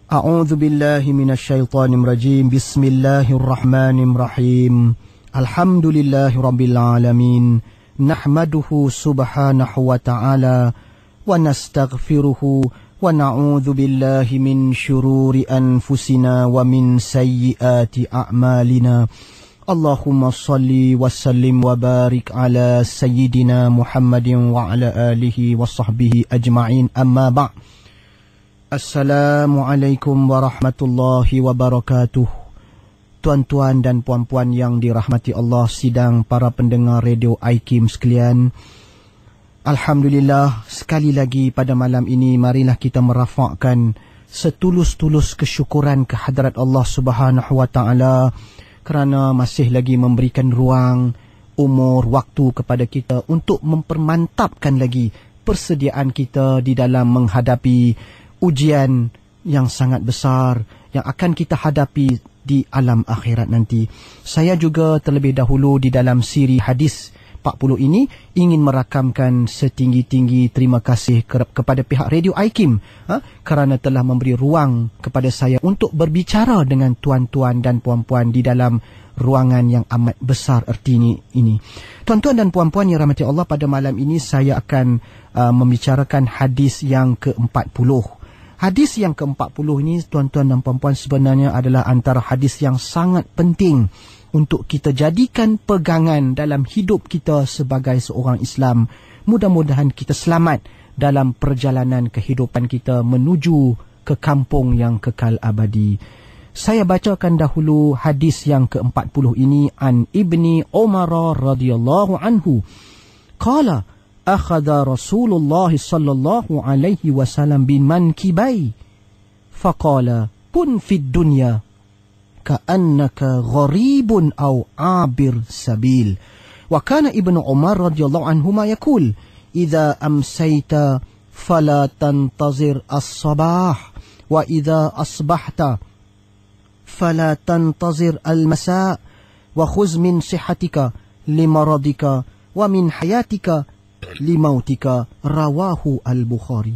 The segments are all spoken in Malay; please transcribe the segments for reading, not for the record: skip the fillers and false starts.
A'udzu billahi minasyaitonir rajim. Bismillahirrahmanirrahim. Alhamdulillahi rabbil alamin. Nahmaduhu subhanahu wa ta'ala wa nastaghfiruhu wa na'udzu billahi min syururi anfusina wa min sayyiati a'malina. Allahumma salli wa sallim wa barik ala sayyidina Muhammadin wa ala alihi wa sahbihi ajma'in. Amma ba'. Assalamualaikum warahmatullahi wabarakatuh. Tuan-tuan dan puan-puan yang dirahmati Allah, sidang para pendengar radio IKIM sekalian. Alhamdulillah, sekali lagi pada malam ini marilah kita merafakkan setulus-tulus kesyukuran kehadrat Allah Subhanahu wa taala kerana masih lagi memberikan ruang, umur, waktu kepada kita untuk mempermantapkan lagi persediaan kita di dalam menghadapi ujian yang sangat besar yang akan kita hadapi di alam akhirat nanti. Saya juga terlebih dahulu di dalam siri hadis 40 ini ingin merakamkan setinggi-tinggi terima kasih kepada pihak Radio IKIM kerana telah memberi ruang kepada saya untuk berbicara dengan tuan-tuan dan puan-puan di dalam ruangan yang amat besar erti ini. Tuan-tuan dan puan-puan yang rahmati Allah, pada malam ini saya akan membicarakan hadis yang ke-40. Hadis yang ke-40 ini, tuan-tuan dan puan-puan, sebenarnya adalah antara hadis yang sangat penting untuk kita jadikan pegangan dalam hidup kita sebagai seorang Islam. Mudah-mudahan kita selamat dalam perjalanan kehidupan kita menuju ke kampung yang kekal abadi. Saya bacakan dahulu hadis yang ke-40 ini. An Ibni Umar radhiyallahu anhu qala akhadha Rasulullah sallallahu alaihi wasallam bin mankibai faqala kun fid dunya ka'annaka gharibun aw abir sabil. Wa kana Ibnu Umar radhiyallahu anhuma yaqul idza amsayta fala tantazir as-sabah wa idza asbahta fala tantazir al-masa wa khudh min sihhatika limaradika wa min hayatika limautika. Rawahu al-Bukhari.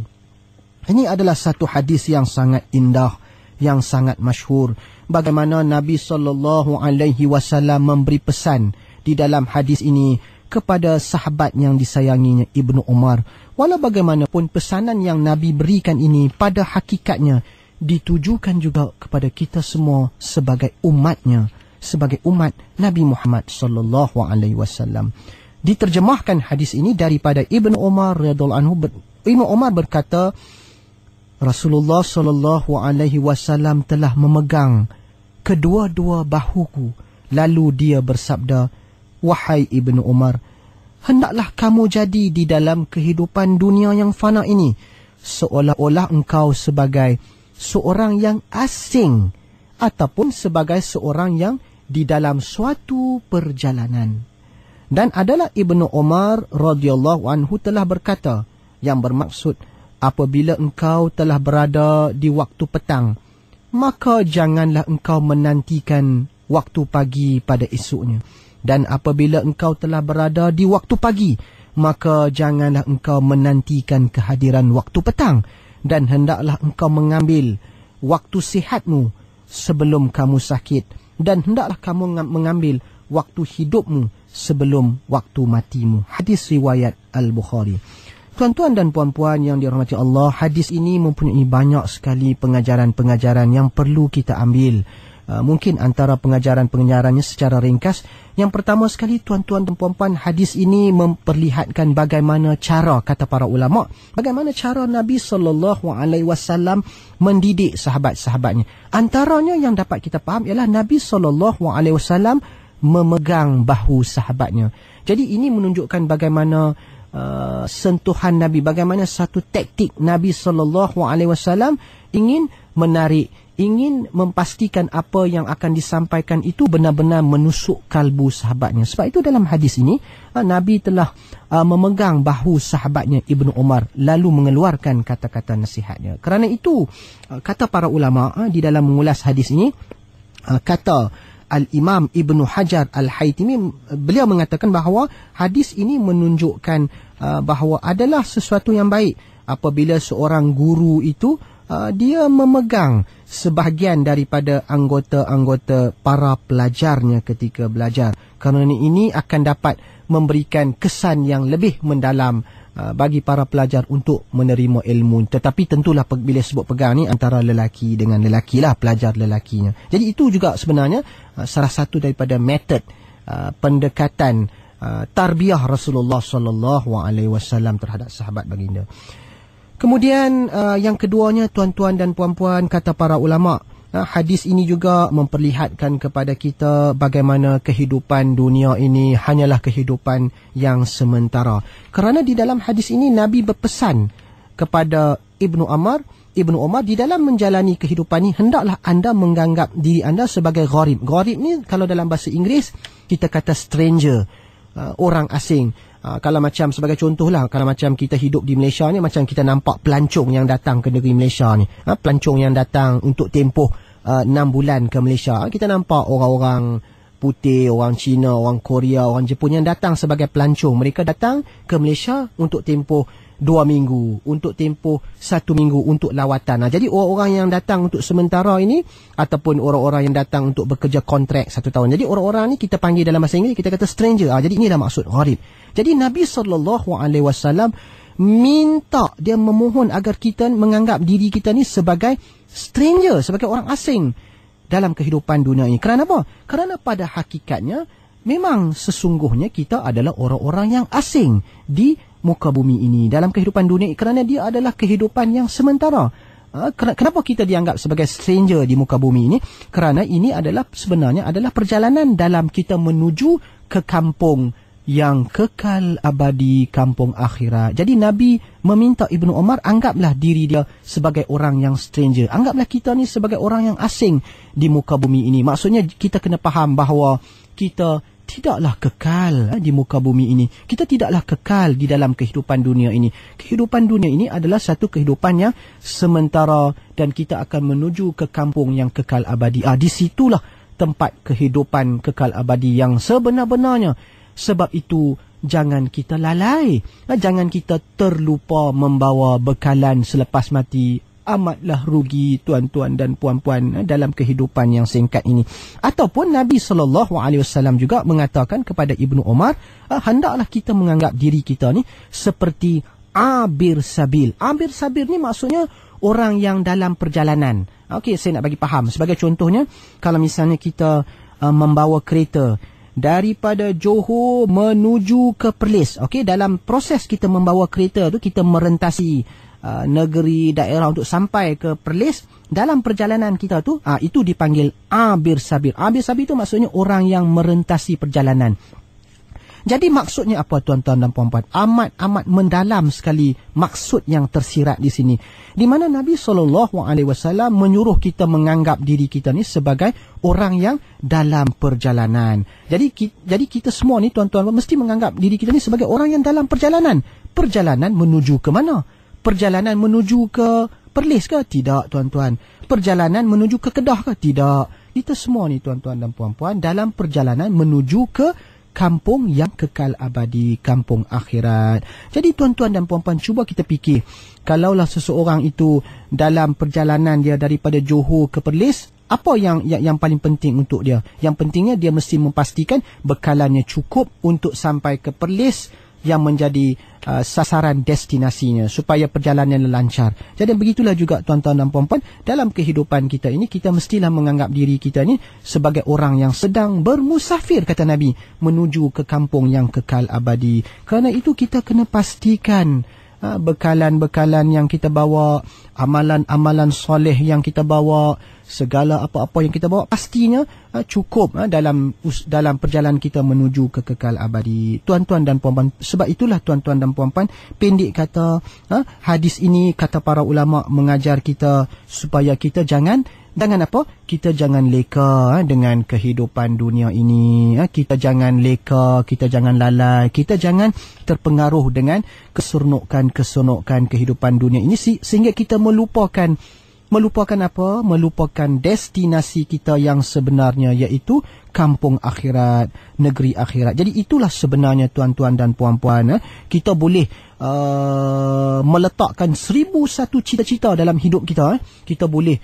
Ini adalah satu hadis yang sangat indah, yang sangat masyhur. Bagaimana Nabi SAW memberi pesan di dalam hadis ini kepada sahabat yang disayanginya Ibnu Umar. Walau bagaimanapun pesanan yang Nabi berikan ini pada hakikatnya ditujukan juga kepada kita semua sebagai umatnya, sebagai umat Nabi Muhammad SAW. Diterjemahkan hadis ini daripada Ibnu Umar radhiyallahu anhu. Ibnu Umar berkata, Rasulullah sallallahu alaihi wasallam telah memegang kedua-dua bahuku, lalu dia bersabda, wahai Ibnu Umar, hendaklah kamu jadi di dalam kehidupan dunia yang fana ini seolah-olah engkau sebagai seorang yang asing ataupun sebagai seorang yang di dalam suatu perjalanan. Dan adalah Ibnu Umar radhiyallahu anhu telah berkata, yang bermaksud apabila engkau telah berada di waktu petang, maka janganlah engkau menantikan waktu pagi pada esoknya. Dan apabila engkau telah berada di waktu pagi, maka janganlah engkau menantikan kehadiran waktu petang. Dan hendaklah engkau mengambil waktu sihatmu sebelum kamu sakit. Dan hendaklah kamu mengambil waktu hidupmu sebelum waktu matimu. Hadis riwayat Al-Bukhari. Tuan-tuan dan puan-puan yang dirahmati Allah, hadis ini mempunyai banyak sekali pengajaran-pengajaran yang perlu kita ambil. Mungkin antara pengajaran-pengajarannya secara ringkas. Yang pertama sekali, tuan-tuan dan puan-puan, hadis ini memperlihatkan bagaimana cara, kata para ulama, bagaimana cara Nabi SAW mendidik sahabat-sahabatnya. Antaranya yang dapat kita faham ialah Nabi SAW memegang bahu sahabatnya. Jadi ini menunjukkan bagaimana sentuhan Nabi, bagaimana satu taktik Nabi SAW ingin menarik, ingin memastikan apa yang akan disampaikan itu benar-benar menusuk kalbu sahabatnya. Sebab itu dalam hadis ini Nabi telah memegang bahu sahabatnya Ibnu Umar lalu mengeluarkan kata-kata nasihatnya. Kerana itu kata para ulama di dalam mengulas hadis ini, kata Al-Imam Ibnu Hajar Al-Haytimi, beliau mengatakan bahawa hadis ini menunjukkan bahawa adalah sesuatu yang baik apabila seorang guru itu dia memegang sebahagian daripada anggota-anggota para pelajarnya ketika belajar. Kerana ini akan dapat memberikan kesan yang lebih mendalam bagi para pelajar untuk menerima ilmu. Tetapi tentulah bila sebut pegang ni antara lelaki dengan lelaki lah, pelajar lelakinya. Jadi itu juga sebenarnya salah satu daripada metod pendekatan tarbiyah Rasulullah SAW terhadap sahabat baginda. Kemudian yang keduanya, tuan-tuan dan puan-puan, kata para ulama, hadis ini juga memperlihatkan kepada kita bagaimana kehidupan dunia ini hanyalah kehidupan yang sementara. Kerana di dalam hadis ini Nabi berpesan kepada Ibnu Umar di dalam menjalani kehidupan ini, hendaklah anda menganggap diri anda sebagai gharib. Gharib ni kalau dalam bahasa Inggeris kita kata stranger, orang asing. Kalau macam sebagai contohlah, kalau macam kita hidup di Malaysia ni, macam kita nampak pelancong yang datang ke negeri Malaysia ni, pelancong yang datang untuk tempoh 6 bulan ke Malaysia. Kita nampak orang-orang putih, orang Cina, orang Korea, orang Jepun yang datang sebagai pelancong. Mereka datang ke Malaysia untuk tempoh 2 minggu, untuk tempoh 1 minggu untuk lawatan. Jadi orang-orang yang datang untuk sementara ini, ataupun orang-orang yang datang untuk bekerja kontrak 1 tahun. Jadi orang-orang ni kita panggil dalam bahasa Inggeris, kita kata stranger. Jadi inilah maksud gharib. Jadi Nabi SAW minta, dia memohon agar kita menganggap diri kita ni sebagai stranger, sebagai orang asing dalam kehidupan dunia ini. Kerana apa? Kerana pada hakikatnya memang sesungguhnya kita adalah orang-orang yang asing di muka bumi ini, dalam kehidupan dunia ini, kerana dia adalah kehidupan yang sementara. Kenapa kita dianggap sebagai stranger di muka bumi ini? Kerana ini adalah sebenarnya adalah perjalanan dalam kita menuju ke kampung yang kekal abadi, kampung akhirat. Jadi Nabi meminta Ibnu Umar, anggaplah diri dia sebagai orang yang stranger. Anggaplah kita ni sebagai orang yang asing di muka bumi ini. Maksudnya kita kena faham bahawa kita tidaklah kekal di muka bumi ini. Kita tidaklah kekal di dalam kehidupan dunia ini. Kehidupan dunia ini adalah satu kehidupan yang sementara dan kita akan menuju ke kampung yang kekal abadi. Di situlah tempat kehidupan kekal abadi yang sebenar-benarnya. Sebab itu jangan kita lalai, jangan kita terlupa membawa bekalan selepas mati. Amatlah rugi tuan-tuan dan puan-puan dalam kehidupan yang singkat ini. Ataupun Nabi SAW juga mengatakan kepada Ibnu Umar, hendaklah kita menganggap diri kita ni seperti abir sabil. Abir sabil ni maksudnya orang yang dalam perjalanan. Okey, saya nak bagi faham. Sebagai contohnya, kalau misalnya kita membawa kereta daripada Johor menuju ke Perlis. Okey, dalam proses kita membawa kereta tu, kita merentasi negeri, daerah untuk sampai ke Perlis. Dalam perjalanan kita tu, itu dipanggil abir sabir. Abir sabir tu maksudnya orang yang merentasi perjalanan. Jadi maksudnya apa tuan-tuan dan puan-puan? Amat mendalam sekali maksud yang tersirat di sini. Di mana Nabi SAW menyuruh kita menganggap diri kita ni sebagai orang yang dalam perjalanan. Jadi kita semua ni tuan-tuan mesti menganggap diri kita ni sebagai orang yang dalam perjalanan. Perjalanan menuju ke mana? Perjalanan menuju ke Perlis ke? Tidak tuan-tuan. Perjalanan menuju ke Kedah ke? Tidak. Kita semua ni tuan-tuan dan puan-puan dalam perjalanan menuju ke kampung yang kekal abadi, kampung akhirat. Jadi tuan-tuan dan puan-puan, cuba kita fikir, kalaulah seseorang itu dalam perjalanan dia daripada Johor ke Perlis, apa yang paling penting untuk dia? Yang pentingnya dia mesti memastikan bekalannya cukup untuk sampai ke Perlis yang menjadi sasaran destinasinya, supaya perjalanannya lancar. Jadi begitulah juga tuan-tuan dan puan-puan, dalam kehidupan kita ini, kita mestilah menganggap diri kita ini sebagai orang yang sedang bermusafir, kata Nabi, menuju ke kampung yang kekal abadi. Kerana itu kita kena pastikan bekalan-bekalan yang kita bawa, amalan-amalan soleh yang kita bawa, segala apa-apa yang kita bawa pastinya cukup dalam perjalanan kita menuju ke kekal abadi. Tuan-tuan dan puan-puan, sebab itulah tuan-tuan dan puan-puan, pendek kata, hadis ini kata para ulama mengajar kita supaya kita jangan apa? Kita jangan leka dengan kehidupan dunia ini. Kita jangan leka, kita jangan lalai, kita jangan terpengaruh dengan keseronokan kehidupan dunia ini sehingga kita melupakan Melupakan apa? Melupakan destinasi kita yang sebenarnya, iaitu kampung akhirat, negeri akhirat. Jadi itulah sebenarnya tuan-tuan dan puan-puan. Kita boleh meletakkan 1001 cita-cita dalam hidup kita. Kita boleh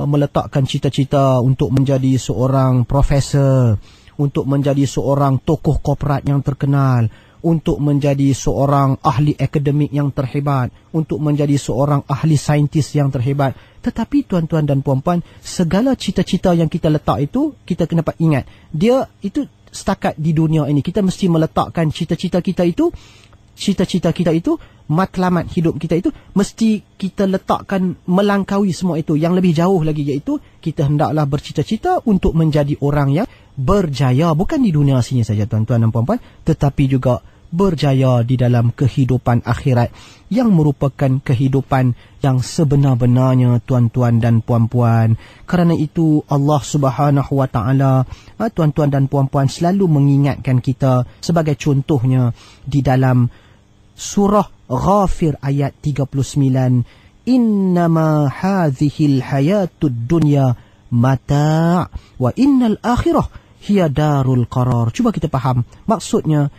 meletakkan cita-cita untuk menjadi seorang profesor, untuk menjadi seorang tokoh korporat yang terkenal, untuk menjadi seorang ahli akademik yang terhebat, untuk menjadi seorang ahli saintis yang terhebat. Tetapi tuan-tuan dan puan-puan, segala cita-cita yang kita letak itu, kita kena ingat, dia itu setakat di dunia ini. Kita mesti meletakkan cita-cita kita itu, matlamat hidup kita itu, mesti kita letakkan melangkaui semua itu. Yang lebih jauh lagi, iaitu kita hendaklah bercita-cita untuk menjadi orang yang berjaya, bukan di dunia sini saja tuan-tuan dan puan-puan, tetapi juga berjaya di dalam kehidupan akhirat yang merupakan kehidupan yang sebenar-benarnya tuan-tuan dan puan-puan. Kerana itu Allah Subhanahu Wa Taala, tuan-tuan dan puan-puan, selalu mengingatkan kita, sebagai contohnya di dalam surah Ghafir ayat 39, innama hadhil hayatud dunya mata' wa innal akhirah hiya darul qarar. Cuba kita faham maksudnya.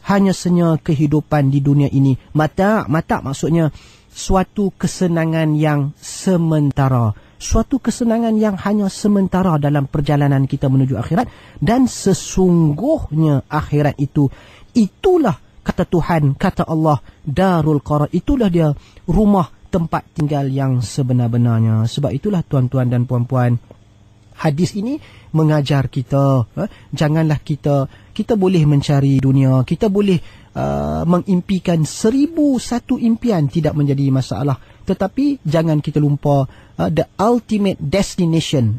Hanya saja kehidupan di dunia ini mata maksudnya suatu kesenangan yang sementara, suatu kesenangan yang hanya sementara dalam perjalanan kita menuju akhirat. Dan sesungguhnya akhirat itulah kata Tuhan, kata Allah, darul qarar, itulah dia rumah tempat tinggal yang sebenar-benarnya. Sebab itulah tuan-tuan dan puan-puan, hadis ini mengajar kita, janganlah kita boleh mencari dunia, kita boleh mengimpikan 1001 impian, tidak menjadi masalah. Tetapi jangan kita lupa the ultimate destination,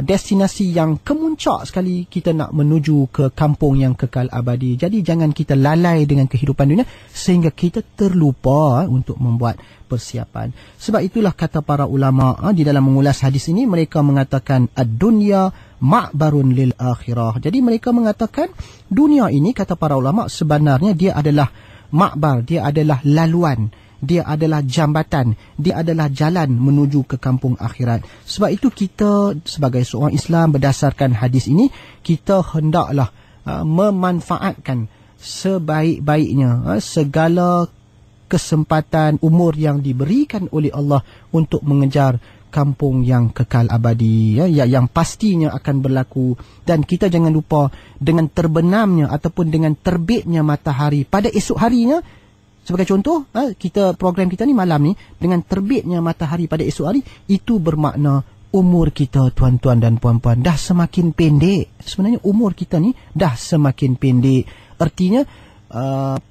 destinasi yang kemuncak sekali, kita nak menuju ke kampung yang kekal abadi. Jadi jangan kita lalai dengan kehidupan dunia sehingga kita terlupa untuk membuat persiapan. Sebab itulah kata para ulama di dalam mengulas hadis ini, mereka mengatakan ad-dunya ma'barun lil akhirah. Jadi mereka mengatakan dunia ini, kata para ulama, sebenarnya dia adalah ma'bar, dia adalah laluan, dia adalah jambatan, dia adalah jalan menuju ke kampung akhirat. Sebab itu kita sebagai seorang Islam, berdasarkan hadis ini, kita hendaklah memanfaatkan sebaik-baiknya segala kesempatan umur yang diberikan oleh Allah untuk mengejar kampung yang kekal abadi, yang pastinya akan berlaku. Dan kita jangan lupa, dengan terbenamnya ataupun dengan terbitnya matahari pada esok harinya, sebagai contoh, program kita ni malam ni, dengan terbitnya matahari pada esok hari, itu bermakna umur kita, tuan-tuan dan puan-puan, dah semakin pendek. Sebenarnya umur kita ni dah semakin pendek. Artinya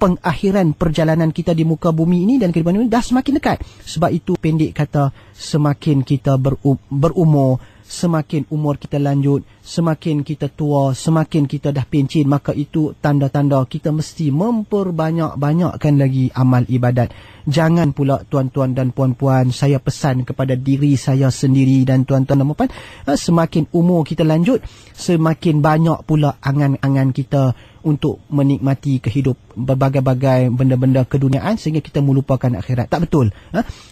pengakhiran perjalanan kita di muka bumi ini dan kehidupan ini dah semakin dekat. Sebab itu pendek kata, semakin kita berumur, semakin umur kita lanjut, semakin kita tua, semakin kita dah pencin, maka itu tanda-tanda kita mesti memperbanyak-banyakkan lagi amal ibadat. Jangan pula tuan-tuan dan puan-puan, saya pesan kepada diri saya sendiri dan tuan-tuan dan puan-puan, semakin umur kita lanjut, semakin banyak pula angan-angan kita untuk menikmati kehidup berbagai-bagai benda-benda keduniaan sehingga kita melupakan akhirat. Tak betul.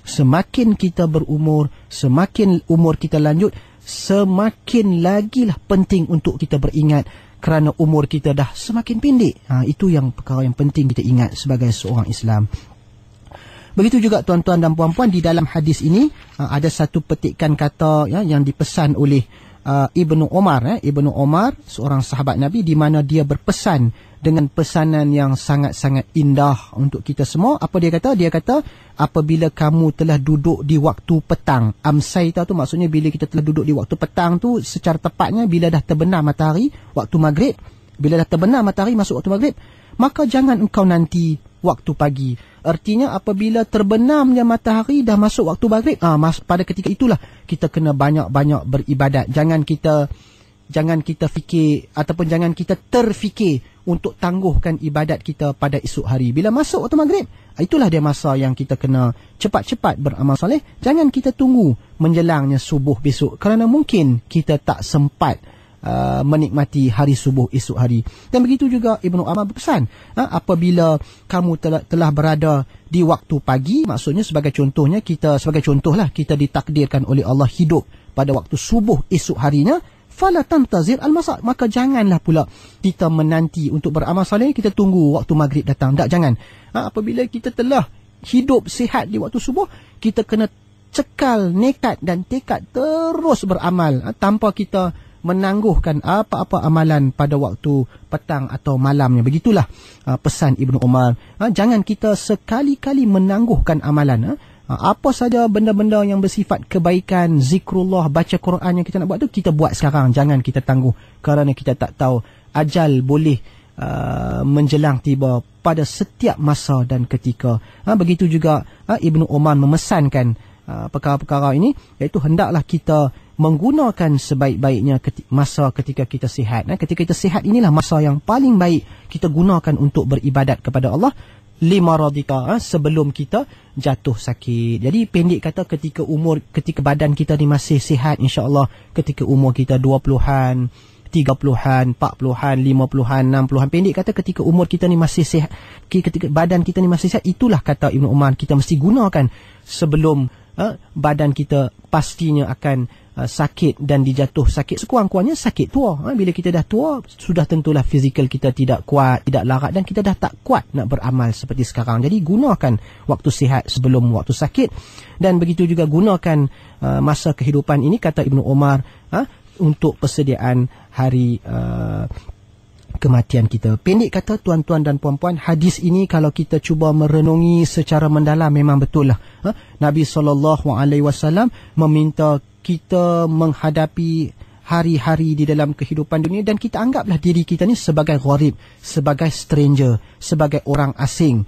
Semakin kita berumur, semakin umur kita lanjut, semakin lagilah penting untuk kita beringat kerana umur kita dah semakin pendek. Itu yang perkara yang penting kita ingat sebagai seorang Islam. Begitu juga tuan-tuan dan puan-puan, di dalam hadis ini ada satu petikan kata yang dipesan oleh Ibnu Umar. Ibnu Umar, seorang sahabat Nabi, di mana dia berpesan dengan pesanan yang sangat-sangat indah untuk kita semua. Apa dia kata? Dia kata, apabila kamu telah duduk di waktu petang, amsaita tu maksudnya bila kita telah duduk di waktu petang tu, secara tepatnya bila dah terbenam matahari waktu maghrib, bila dah terbenam matahari masuk waktu maghrib, maka jangan engkau nanti waktu pagi. Artinya apabila terbenamnya matahari dah masuk waktu maghrib, pada ketika itulah kita kena banyak-banyak beribadat. Jangan kita fikir ataupun jangan kita terfikir untuk tangguhkan ibadat kita pada esok hari. Bila masuk waktu maghrib, itulah dia masa yang kita kena cepat-cepat beramal soleh. Jangan kita tunggu menjelangnya subuh besok, kerana mungkin kita tak sempat menikmati hari subuh esok hari. Dan begitu juga Ibnu Umar berpesan, apabila kamu telah berada di waktu pagi, maksudnya sebagai contohnya kita ditakdirkan oleh Allah hidup pada waktu subuh esok harinya, fala tantazir al-masa, maka janganlah pula kita menanti untuk beramal soleh, kita tunggu waktu maghrib datang. Tak, jangan. Apabila kita telah hidup sihat di waktu subuh, kita kena cekal nekat dan tekad terus beramal tanpa kita menangguhkan apa-apa amalan pada waktu petang atau malamnya. Begitulah pesan Ibnu Umar. Jangan kita sekali-kali menangguhkan amalan. Apa saja benda-benda yang bersifat kebaikan, zikrullah, baca Quran yang kita nak buat tu, kita buat sekarang. Jangan kita tangguh, kerana kita tak tahu ajal boleh menjelang tiba pada setiap masa dan ketika. Begitu juga Ibnu Umar memesankan perkara-perkara ini, iaitu hendaklah kita menggunakan sebaik-baiknya masa ketika kita sihat. Ketika kita sihat, inilah masa yang paling baik kita gunakan untuk beribadat kepada Allah, lima radika, sebelum kita jatuh sakit. Jadi pendek kata, ketika badan kita ni masih sihat, insya-Allah ketika umur kita 20-an, 30-an, 40-an, 50-an, 60-an, pendek kata ketika umur kita ni masih sihat, ketika badan kita ni masih sihat, itulah kata Ibnu Umar, kita mesti gunakan sebelum badan kita pastinya akan sakit dan dijatuh sakit. Sekurang-kurangnya sakit tua. Bila kita dah tua, sudah tentulah fizikal kita tidak kuat, tidak larat, dan kita dah tak kuat nak beramal seperti sekarang. Jadi gunakan waktu sihat sebelum waktu sakit. Dan begitu juga gunakan masa kehidupan ini, kata Ibnu Umar, untuk persediaan hari kematian kita. Pendek kata, tuan-tuan dan puan-puan, hadis ini kalau kita cuba merenungi secara mendalam, memang betul lah. Nabi SAW meminta kita menghadapi hari-hari di dalam kehidupan dunia, dan kita anggaplah diri kita ni sebagai gharib, sebagai stranger, sebagai orang asing,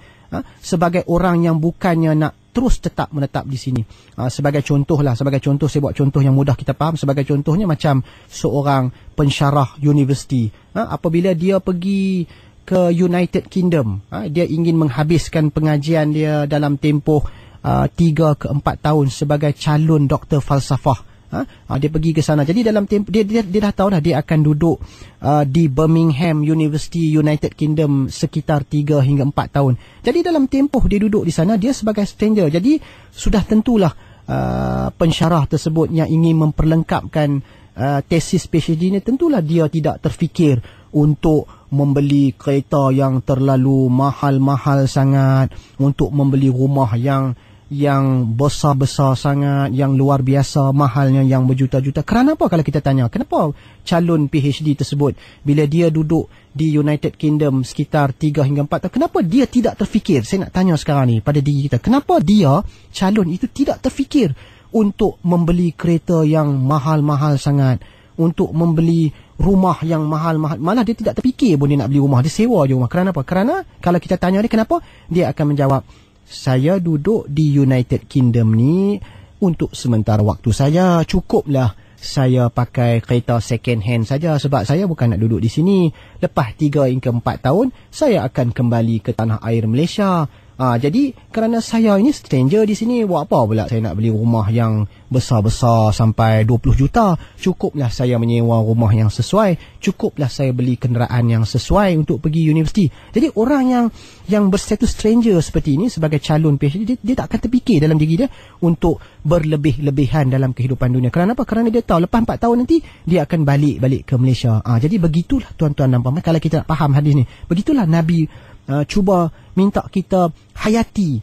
sebagai orang yang bukannya nak terus tetap menetap di sini. Sebagai contoh saya buat contoh yang mudah kita faham. Sebagai contohnya macam seorang pensyarah universiti, apabila dia pergi ke United Kingdom, dia ingin menghabiskan pengajian dia dalam tempoh 3 ke 4 tahun sebagai calon doktor falsafah. Dia pergi ke sana. Jadi dalam tempoh dia dah tahu dah dia akan duduk di Birmingham University, United Kingdom sekitar 3 hingga 4 tahun. Jadi dalam tempoh dia duduk di sana, dia sebagai stranger. Jadi sudah tentulah pensyarah tersebut yang ingin memperlengkapkan tesis PhD ni, tentulah dia tidak terfikir untuk membeli kereta yang terlalu mahal-mahal sangat, untuk membeli rumah yang besar-besar sangat, yang luar biasa mahalnya, yang berjuta-juta. Kerana apa? Kalau kita tanya, kenapa calon PhD tersebut, bila dia duduk di United Kingdom sekitar 3 hingga 4 tahun, kenapa dia tidak terfikir? Saya nak tanya sekarang ni pada diri kita, kenapa dia, calon itu, tidak terfikir untuk membeli kereta yang mahal-mahal sangat, untuk membeli rumah yang mahal-mahal? Malah dia tidak terfikir pun dia nak beli rumah, dia sewa je rumah. Kerana apa? Kerana kalau kita tanya dia kenapa, dia akan menjawab, saya duduk di United Kingdom ni untuk sementara waktu saja, cukuplah saya pakai kereta second hand saja, sebab saya bukan nak duduk di sini. Lepas 3 hingga 4 tahun saya akan kembali ke tanah air Malaysia. Jadi kerana saya ini stranger di sini, buat apa pula saya nak beli rumah yang besar-besar sampai 20 juta. Cukuplah saya menyewa rumah yang sesuai, cukuplah saya beli kenderaan yang sesuai untuk pergi universiti. Jadi orang yang berstatus stranger seperti ini sebagai calon PhD, dia tak akan terfikir dalam diri dia untuk berlebih-lebihan dalam kehidupan dunia. Kerana apa? Kerana dia tahu lepas 4 tahun nanti dia akan balik ke Malaysia. Jadi begitulah tuan-tuan dan puan-puan, kalau kita nak faham hadis ni, begitulah Nabi cuba minta kita hayati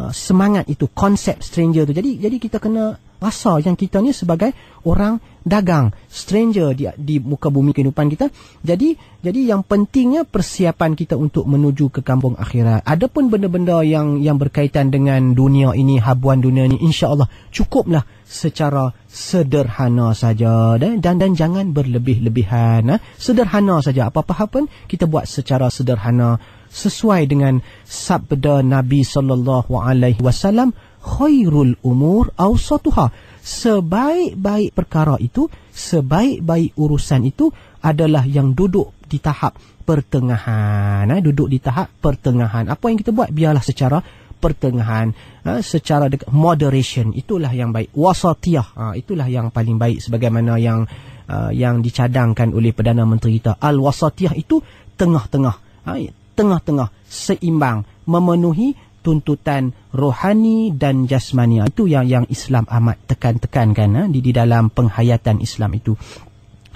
semangat itu, konsep stranger tu. Jadi kita kena rasa yang kita ni sebagai orang dagang, stranger di muka bumi kehidupan kita. Jadi yang pentingnya persiapan kita untuk menuju ke kampung akhirat. Adapun benda-benda yang berkaitan dengan dunia ini, habuan dunia ni, insya-Allah cukuplah secara sederhana saja, dan jangan berlebih-lebihan. Sederhana saja, apa-apa pun kita buat secara sederhana, sesuai dengan sabda Nabi SAW, khairul umur awsatuha. Sebaik-baik perkara itu, sebaik-baik urusan itu adalah yang duduk di tahap pertengahan. Duduk di tahap pertengahan. Apa yang kita buat, biarlah secara pertengahan, secara moderation, itulah yang baik. Wasatiyah, itulah yang paling baik, sebagaimana yang yang dicadangkan oleh Perdana Menteri kita. Al-Wasatiyah itu tengah-tengah, tengah-tengah, seimbang, memenuhi tuntutan rohani dan jasmani. Itu yang Islam amat tekan-tekankan di dalam penghayatan Islam itu.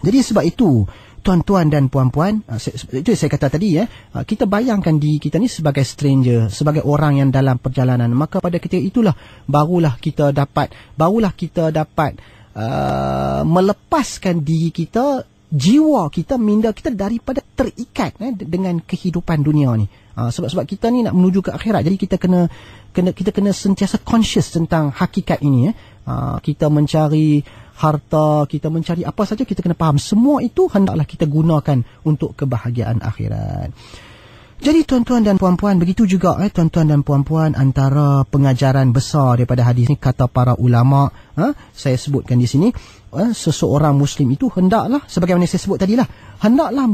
Jadi sebab itu, tuan-tuan dan puan-puan, itu saya kata tadi, kita bayangkan diri kita ni sebagai stranger, sebagai orang yang dalam perjalanan. Maka pada ketika itulah barulah kita dapat melepaskan diri kita, jiwa kita, minda kita daripada terikat dengan kehidupan dunia ni. Sebab kita ni nak menuju ke akhirat. Jadi kita kena sentiasa conscious tentang hakikat ini. Kita mencari harta, kita mencari apa saja, kita kena faham semua itu hendaklah kita gunakan untuk kebahagiaan akhirat. Jadi tuan-tuan dan puan-puan, begitu juga tuan-tuan dan puan-puan, antara pengajaran besar daripada hadis ini, kata para ulama, saya sebutkan di sini, seseorang Muslim itu hendaklah, sebagaimana saya sebut tadilah, hendaklah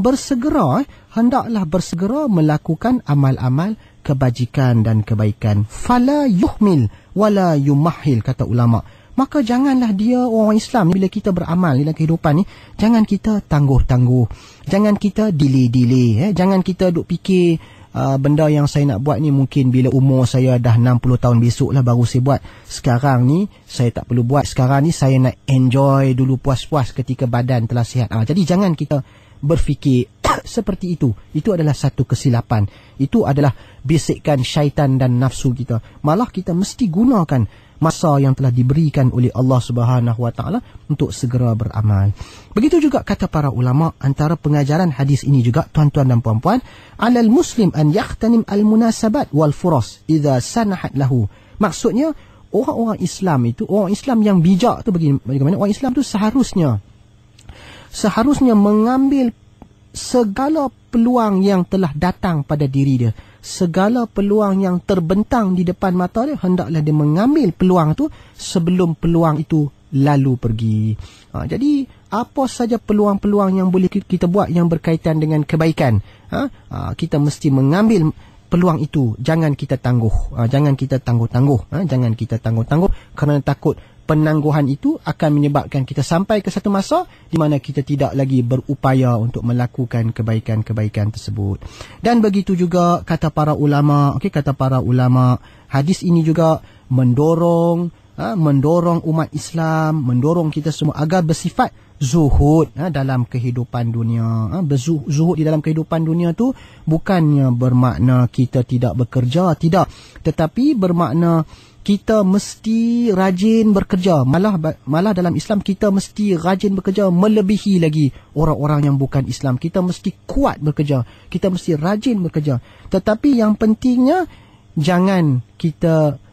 bersegera melakukan amal-amal kebajikan dan kebaikan. Fala yuhmil wala yumahil, kata ulama. Maka janganlah dia, orang Islam, bila kita beramal dalam kehidupan ni, jangan kita tangguh-tangguh, jangan kita delay-delay, jangan kita duk fikir benda yang saya nak buat ni mungkin bila umur saya dah 60 tahun besok lah baru saya buat. Sekarang ni saya tak perlu buat, sekarang ni saya nak enjoy dulu, puas-puas ketika badan telah sihat. Jadi jangan kita berfikir seperti itu. Itu adalah satu kesilapan. Itu adalah bisikan syaitan dan nafsu kita. Malah kita mesti gunakan masa yang telah diberikan oleh Allah Subhanahu Wa Taala untuk segera beramal. Begitu juga kata para ulama, antara pengajaran hadis ini juga, tuan-tuan dan puan-puan, alal muslim an yaghtanim al munasabat wal furas idza sanahat lahu. Maksudnya orang-orang Islam itu, orang Islam yang bijak tu bagaimana? Orang Islam tu seharusnya mengambil segala peluang yang telah datang pada diri dia. Segala peluang yang terbentang di depan mata dia, hendaklah dia mengambil peluang itu sebelum peluang itu lalu pergi. Jadi apa saja peluang-peluang yang boleh kita buat yang berkaitan dengan kebaikan, kita mesti mengambil peluang itu. Jangan kita tangguh, jangan kita tangguh-tangguh, jangan kita tangguh-tangguh, kerana takut penangguhan itu akan menyebabkan kita sampai ke satu masa di mana kita tidak lagi berupaya untuk melakukan kebaikan-kebaikan tersebut. Dan begitu juga kata para ulama, hadis ini juga mendorong umat Islam, mendorong kita semua agar bersifat zuhud dalam kehidupan dunia. Zuhud di dalam kehidupan dunia tu bukannya bermakna kita tidak bekerja, tidak, tetapi bermakna kita mesti rajin bekerja. Malah dalam Islam kita mesti rajin bekerja melebihi lagi orang-orang yang bukan Islam. Kita mesti kuat bekerja, kita mesti rajin bekerja. Tetapi yang pentingnya, jangan kita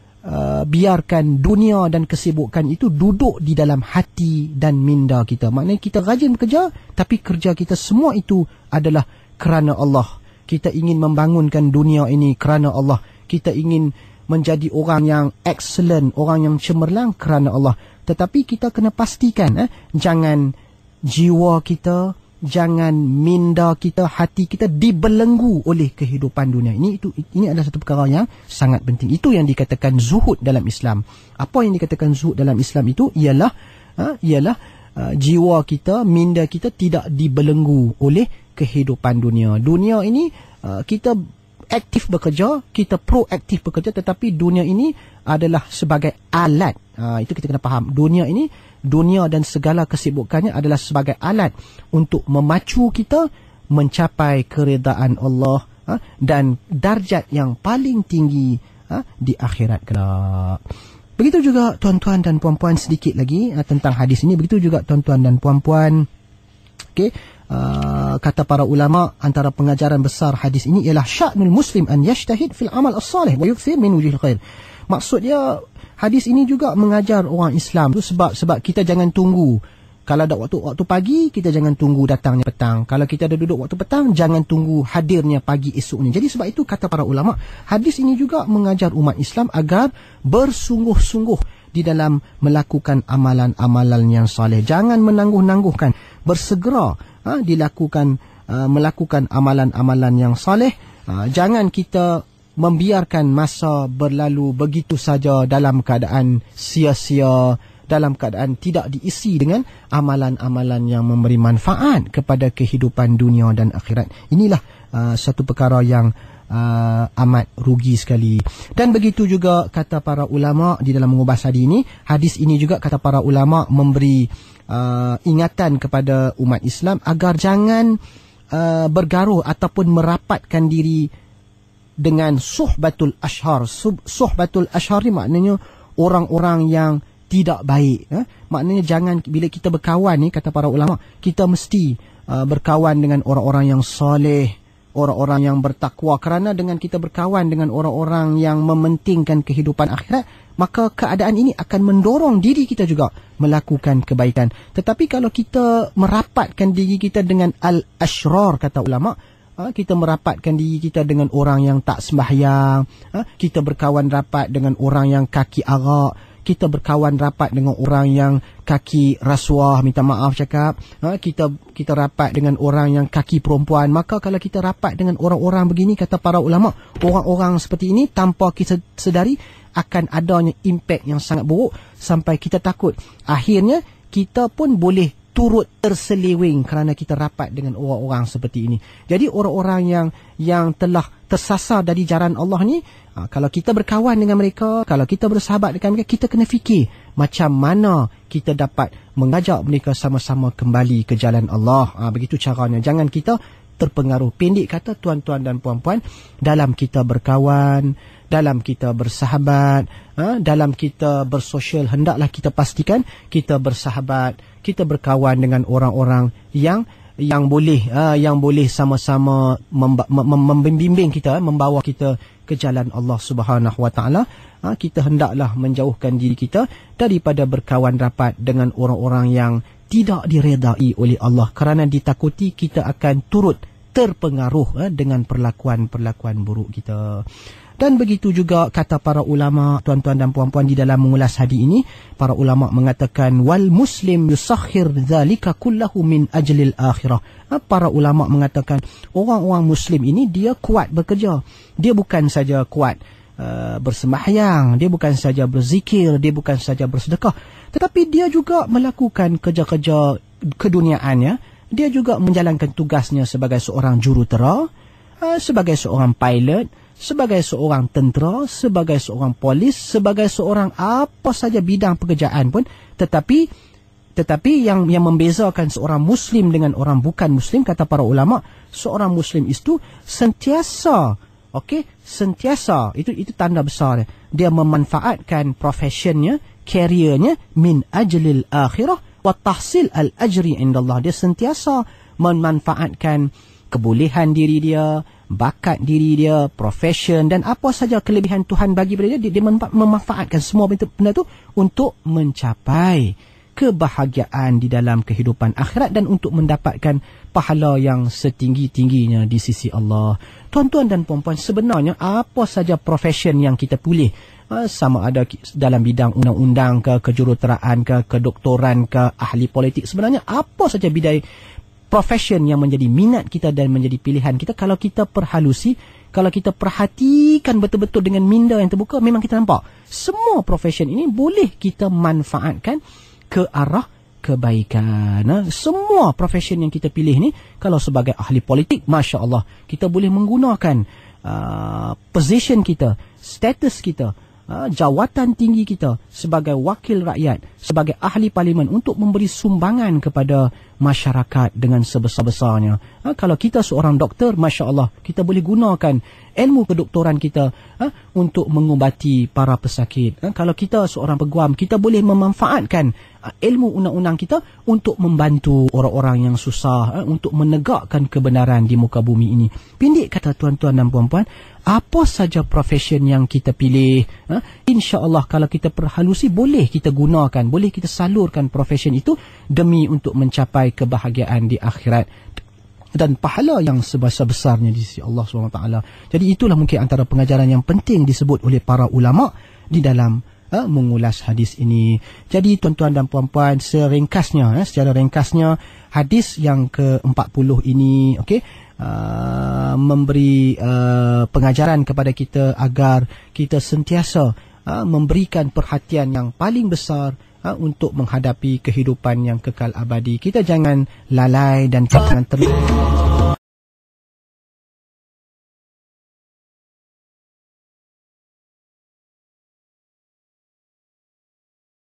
biarkan dunia dan kesibukan itu duduk di dalam hati dan minda kita. Maknanya kita rajin bekerja, tapi kerja kita semua itu adalah kerana Allah. Kita ingin membangunkan dunia ini kerana Allah. Kita ingin menjadi orang yang excellent, orang yang cemerlang kerana Allah. Tetapi kita kena pastikan, jangan jiwa kita, jangan minda kita, hati kita dibelenggu oleh kehidupan dunia. Ini adalah satu perkara yang sangat penting. Itu yang dikatakan zuhud dalam Islam. Apa yang dikatakan zuhud dalam Islam itu ialah jiwa kita, minda kita tidak dibelenggu oleh kehidupan dunia. Dunia ini kita aktif bekerja, kita proaktif bekerja, tetapi dunia ini adalah sebagai alat. Itu kita kena faham. Dunia ini, dunia dan segala kesibukannya adalah sebagai alat untuk memacu kita mencapai keredaan Allah dan darjat yang paling tinggi di akhirat kelak. Begitu juga tuan-tuan dan puan-puan, sedikit lagi tentang hadis ini. Begitu juga tuan-tuan dan puan-puan, kata para ulama, antara pengajaran besar hadis ini ialah sya'nul muslim an yajtahid fil amal as-salih wa yukthir min wujhil khair. Maksudnya hadis ini juga mengajar orang Islam tu sebab kita jangan tunggu. Kalau ada waktu pagi, kita jangan tunggu datangnya petang. Kalau kita ada duduk waktu petang, jangan tunggu hadirnya pagi esoknya. Jadi sebab itu kata para ulama, hadis ini juga mengajar umat Islam agar bersungguh-sungguh di dalam melakukan amalan-amalan yang saleh. Jangan menangguh-nangguhkan, bersegera melakukan amalan-amalan yang saleh. Jangan kita membiarkan masa berlalu begitu saja dalam keadaan sia-sia, dalam keadaan tidak diisi dengan amalan-amalan yang memberi manfaat kepada kehidupan dunia dan akhirat. Inilah satu perkara yang amat rugi sekali. Dan begitu juga kata para ulama di dalam mengubah hadis ini juga kata para ulama memberi ingatan kepada umat Islam agar jangan bergaruh ataupun merapatkan diri dengan suhbatul ashar. Suhbatul ashar ni maknanya orang-orang yang tidak baik. Maknanya jangan, bila kita berkawan ni, kata para ulama, kita mesti berkawan dengan orang-orang yang soleh, orang-orang yang bertakwa. Kerana dengan kita berkawan dengan orang-orang yang mementingkan kehidupan akhirat, maka keadaan ini akan mendorong diri kita juga melakukan kebaikan. Tetapi kalau kita merapatkan diri kita dengan al-ashrar, kata ulama, kita merapatkan diri kita dengan orang yang tak sembahyang, kita berkawan rapat dengan orang yang kaki arak, kita berkawan rapat dengan orang yang kaki rasuah, minta maaf cakap, kita rapat dengan orang yang kaki perempuan. Maka kalau kita rapat dengan orang-orang begini, kata para ulama, orang-orang seperti ini tanpa kita sedari akan adanya impak yang sangat buruk, sampai kita takut akhirnya kita pun boleh turut terseleweng kerana kita rapat dengan orang-orang seperti ini. Jadi orang-orang yang telah tersasar dari jalan Allah ni, kalau kita berkawan dengan mereka, kalau kita bersahabat dengan mereka, kita kena fikir macam mana kita dapat mengajak mereka sama-sama kembali ke jalan Allah. Begitu caranya. Jangan kita terpengaruh. Pendek kata, tuan-tuan dan puan-puan, dalam kita berkawan, dalam kita bersahabat, dalam kita bersosial, hendaklah kita pastikan kita bersahabat, kita berkawan dengan orang-orang yang boleh sama-sama membimbing kita, membawa kita ke jalan Allah Subhanahu Wa Taala. Kita hendaklah menjauhkan diri kita daripada berkawan rapat dengan orang-orang yang tidak diredai oleh Allah, kerana ditakuti kita akan turut terpengaruh dengan perlakuan-perlakuan buruk kita. Dan begitu juga kata para ulama, tuan-tuan dan puan-puan, di dalam mengulas hadis ini, para ulama mengatakan wal muslim yusakhir dzalika kullahu min ajlil akhirah. Para ulama mengatakan orang-orang muslim ini dia kuat bekerja. Dia bukan saja kuat bersembahyang, dia bukan saja berzikir, dia bukan saja bersedekah, tetapi dia juga melakukan kerja-kerja keduniaannya. Dia juga menjalankan tugasnya sebagai seorang jurutera, sebagai seorang pilot, sebagai seorang tentera, sebagai seorang polis, sebagai seorang apa saja bidang pekerjaan pun. Tetapi yang membezakan seorang muslim dengan orang bukan muslim, kata para ulama, seorang muslim itu sentiasa, itu tanda besar dia memanfaatkan profesionnya, careernya min ajlil akhirah wa tahsil al-ajri indallah. Dia sentiasa memanfaatkan kebolehan diri dia, bakat diri dia, profession dan apa saja kelebihan Tuhan bagi pada dia, dia memanfaatkan semua benda itu untuk mencapai kebahagiaan di dalam kehidupan akhirat dan untuk mendapatkan pahala yang setinggi-tingginya di sisi Allah. Tuan-tuan dan puan-puan, sebenarnya apa saja profession yang kita pilih, sama ada dalam bidang undang-undang ke, kejuruteraan ke, kedoktoran ke, ahli politik, sebenarnya apa saja bidang profession yang menjadi minat kita dan menjadi pilihan kita, kalau kita perhalusi, kalau kita perhatikan betul-betul dengan minda yang terbuka, memang kita nampak semua profession ini boleh kita manfaatkan ke arah kebaikan. Semua profession yang kita pilih ni, kalau sebagai ahli politik, Masya Allah, kita boleh menggunakan position kita, status kita, jawatan tinggi kita sebagai wakil rakyat, sebagai ahli parlimen untuk memberi sumbangan kepada masyarakat dengan sebesar-besarnya. Kalau kita seorang doktor, Masya Allah, kita boleh gunakan ilmu kedoktoran kita untuk mengubati para pesakit. Kalau kita seorang peguam, kita boleh memanfaatkan ilmu undang-undang kita untuk membantu orang-orang yang susah, untuk menegakkan kebenaran di muka bumi ini. Pendek kata, tuan-tuan dan puan-puan, apa saja profession yang kita pilih, insya-Allah kalau kita perhalusi, boleh kita gunakan, boleh kita salurkan profession itu demi untuk mencapai kebahagiaan di akhirat dan pahala yang sebesar-besarnya di sisi Allah SWT. Jadi itulah mungkin antara pengajaran yang penting disebut oleh para ulama di dalam mengulas hadis ini. Jadi tuan-tuan dan puan-puan, seringkasnya, secara ringkasnya, hadis yang ke-40 ini memberi pengajaran kepada kita agar kita sentiasa memberikan perhatian yang paling besar untuk menghadapi kehidupan yang kekal abadi. Kita jangan lalai dan jangan terlalu